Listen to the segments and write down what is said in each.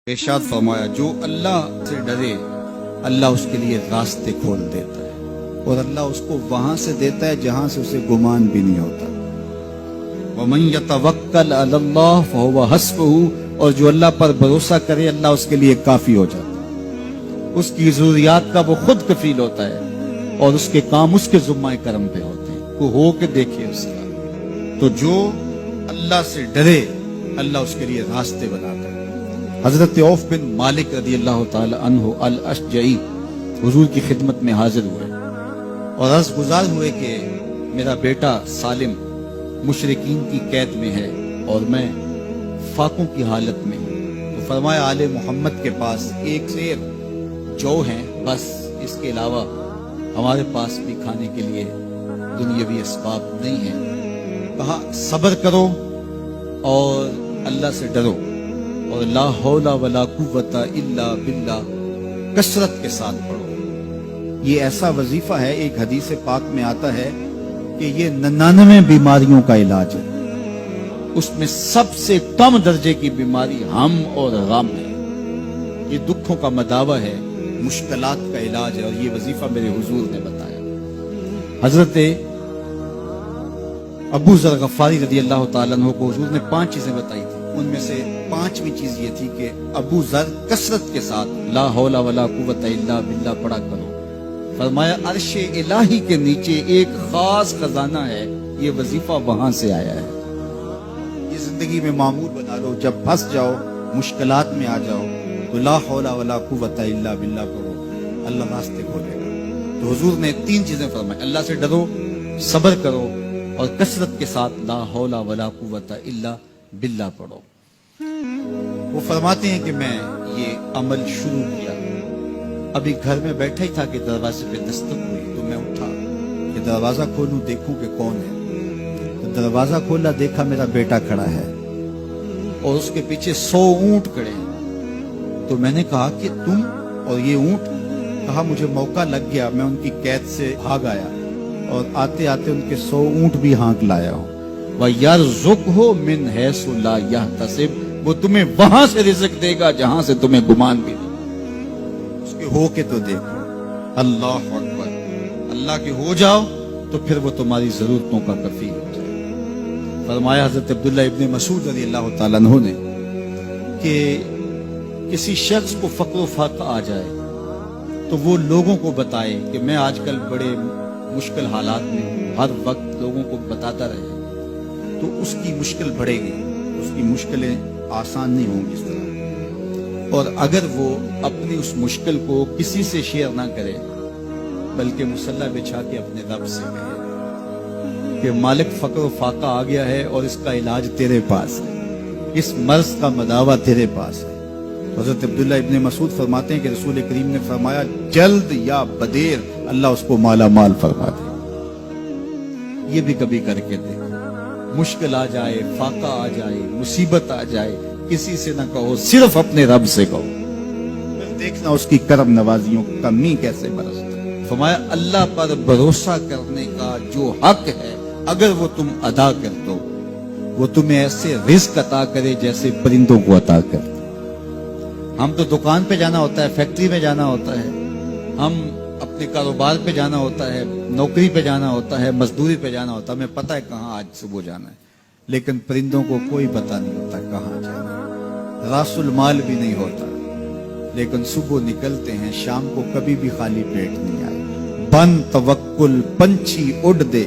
ارشاد فرمایا جو اللہ سے ڈرے اللہ اس کے لیے راستے کھول دیتا ہے اور اللہ اس کو وہاں سے دیتا ہے جہاں سے اسے گمان بھی نہیں ہوتا۔ وَمَن يَتَوَكَّلْ عَلَى اللَّهِ فَهُوَ حَسْبُهُ، اور جو اللہ پر بھروسہ کرے اللہ اس کے لیے کافی ہو جاتا ہے، اس کی ضروریات کا وہ خود کفیل ہوتا ہے اور اس کے کام اس کے ذمہ کرم پہ ہوتے ہیں، وہ ہو کے دیکھے اس کا۔ تو جو اللہ سے ڈرے اللہ اس کے لیے راستے بناتا ہے۔ حضرت عوف بن مالک رضی اللہ تعالی عنہ الاشجعی حضور کی خدمت میں حاضر ہوئے اور عرض گزار ہوئے کہ میرا بیٹا سالم مشرکین کی قید میں ہے اور میں فاقوں کی حالت میں ہوں۔ تو فرمایا آل محمد کے پاس ایک سیر جو ہیں، بس اس کے علاوہ ہمارے پاس بھی کھانے کے لیے دنیاوی اسباب نہیں ہیں۔ کہا صبر کرو اور اللہ سے ڈرو اور لا حول ولا قوت الا باللہ کثرت کے ساتھ پڑھو۔ یہ ایسا وظیفہ ہے، ایک حدیث پاک میں آتا ہے کہ یہ 99 بیماریوں کا علاج ہے، اس میں سب سے کم درجے کی بیماری ہم اور غم ہے۔ یہ دکھوں کا مداوع ہے، مشکلات کا علاج ہے، اور یہ وظیفہ میرے حضور نے بتایا۔ حضرت ابو ذر غفاری رضی اللہ تعالیٰ عنہ کو حضور نے 5 چیزیں بتائی تھی، ان میں سے 5ویں چیز یہ تھی کہ ابو ذر کثرت کے ساتھ لا حول ولا قوت الا باللہ پڑھا کرو۔ فرمایا عرش الہی کے نیچے ایک خاص خزانہ ہے، یہ وظیفہ وہاں سے آیا ہے۔ یہ زندگی میں معمول بنا لو، جب پھنس جاؤ مشکلات میں آ جاؤ تو لا حول ولا قوت الا باللہ پڑھو، اللہ راستے کھولے گا۔ تو حضور نے 3 چیزیں فرمائی، اللہ سے ڈرو، صبر کرو اور کثرت کے ساتھ لا حول ولا قوت الا باللہ پڑھو۔ وہ فرماتے ہیں کہ میں یہ عمل شروع کیا، ابھی گھر میں بیٹھا ہی تھا کہ دروازے پہ دستک ہوئی، تو میں اٹھا کہ دروازہ کھولوں دیکھوں کہ کون ہے۔ تو دروازہ کھولا، دیکھا میرا بیٹا کھڑا ہے اور اس کے پیچھے 100 اونٹ کھڑے ہیں۔ تو میں نے کہا کہ تم اور یہ اونٹ؟ کہا مجھے موقع لگ گیا، میں ان کی قید سے بھاگ آیا اور آتے آتے ان کے 100 اونٹ بھی ہانک لایا ہوں۔ وَيَرْزُقْهُ مِنْ حَيْثُ لَا يَحْتَسِبُ، وہ تمہیں وہاں سے رزق دے گا جہاں سے تمہیں گمان بھی نہیں۔ اس کے ہو کے تو دیکھو، اللہ اکبر، اللہ کے ہو جاؤ تو پھر وہ تمہاری ضرورتوں کا کفیل ہو جائے۔ فرمایا حضرت عبداللہ ابن مسعود رضی اللہ تعالیٰ عنہ نے کہ کسی شخص کو فقر و فاقہ آ جائے تو وہ لوگوں کو بتائے کہ میں آج کل بڑے مشکل حالات میں ہوں، ہر وقت لوگوں کو بتاتا رہے تو اس کی مشکل بڑھے گی، اس کی مشکلیں آسان نہیں ہوں گی اس طرح۔ اور اگر وہ اپنی اس مشکل کو کسی سے شیئر نہ کرے بلکہ مصلی بچھا کے اپنے رب سے کہے کہ مالک فقر و فاقہ آ گیا ہے اور اس کا علاج تیرے پاس ہے، اس مرض کا مداوع تیرے پاس ہے۔ حضرت عبداللہ ابن مسعود فرماتے ہیں کہ رسول کریم نے فرمایا جلد یا بدیر اللہ اس کو مالا مال فرما دے۔ یہ بھی کبھی کر کے دیکھو، مشکل آ جائے، فاقہ آ جائے، مصیبت آ جائے، کسی سے نہ کہو، صرف اپنے رب سے کہو، پھر دیکھنا اس کی کرم نوازیوں کا می کیسے برستا ہے۔ فرمایا اللہ پر بھروسہ کرنے کا جو حق ہے اگر وہ تم ادا کر دو، وہ تمہیں ایسے رزق عطا کرے جیسے پرندوں کو عطا کرتے۔ ہم تو دکان پہ جانا ہوتا ہے، فیکٹری میں جانا ہوتا ہے، ہم اپنے کاروبار پہ جانا ہوتا ہے، نوکری پہ جانا ہوتا ہے، مزدوری پہ جانا ہوتا ہے، ہمیں پتہ ہے کہاں آج صبح جانا ہے، لیکن پرندوں کو کوئی پتہ نہیں ہوتا کہاں جانا ہے، راس المال بھی نہیں ہوتا، لیکن صبح نکلتے ہیں، شام کو کبھی بھی خالی پیٹ نہیں آئے۔ بن توکل پنچھی اڑ دے،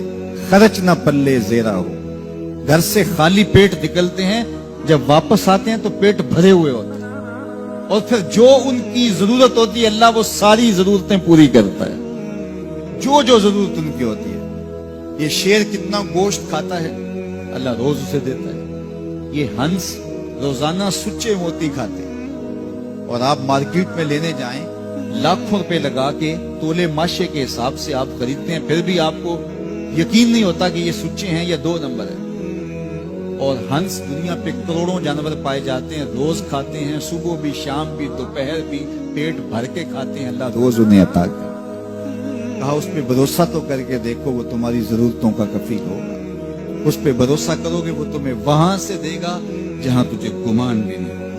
خرچ نہ پلے زیرا ہو۔ گھر سے خالی پیٹ نکلتے ہیں، جب واپس آتے ہیں تو پیٹ بھرے ہوئے ہوتے ہیں، اور پھر جو ان کی ضرورت ہوتی ہے اللہ وہ ساری ضرورتیں پوری کرتا ہے، جو ضرورت ان کی ہوتی ہے۔ یہ شیر کتنا گوشت کھاتا ہے اللہ روز اسے دیتا ہے۔ یہ ہنس روزانہ سچے موتی کھاتے ہیں، اور آپ مارکیٹ میں لینے جائیں لاکھوں روپے لگا کے تولے ماشے کے حساب سے آپ خریدتے ہیں، پھر بھی آپ کو یقین نہیں ہوتا کہ یہ سچے ہیں یا 2 نمبر ہے۔ اور ہنس دنیا پہ کروڑوں جانور پائے جاتے ہیں، روز کھاتے ہیں، صبح بھی، شام بھی، دوپہر بھی، پیٹ بھر کے کھاتے ہیں، اللہ روز انہیں عطا کرے۔ کہا اس پہ بھروسہ تو کر کے دیکھو، وہ تمہاری ضرورتوں کا کفیل ہوگا۔ اس پہ بھروسہ کرو گے وہ تمہیں وہاں سے دے گا جہاں تجھے گمان بھی نہیں۔